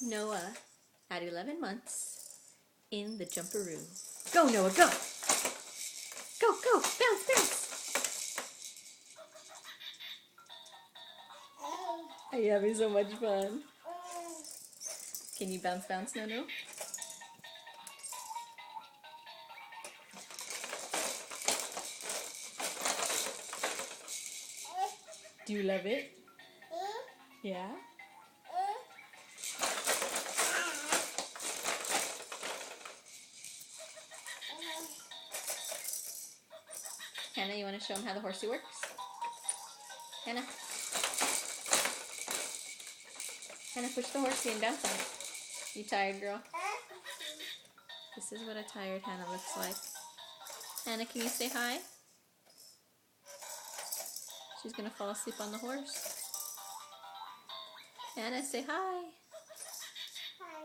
Noah at 11 months in the jumperoo. Go, Noah, go! Go, go, bounce, bounce! Are you having so much fun? Can you bounce, bounce, Nono? Do you love it? Yeah? Hannah, you want to show him how the horsey works? Hannah? Hannah, push the horsey and bounce on it. You tired, girl? This is what a tired Hannah looks like. Hannah, can you say hi? She's going to fall asleep on the horse. Hannah, say hi. Hi.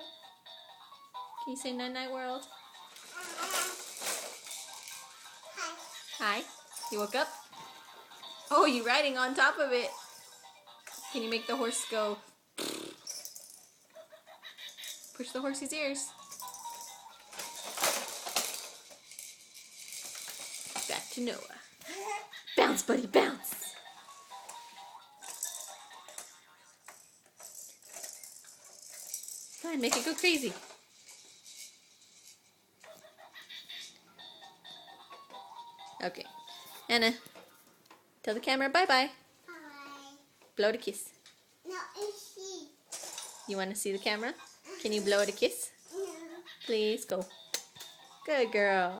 Can you say night-night world? Hi. Hi. You woke up? Oh, you riding on top of it. Can you make the horse go? Push the horse's ears. Back to Noah. Bounce, buddy, bounce. Come on, make it go crazy. Okay. Anna, tell the camera bye-bye. Hi. Blow it a kiss. No, it's she. You want to see the camera? Can you blow it a kiss? No. Please, go. Good girl.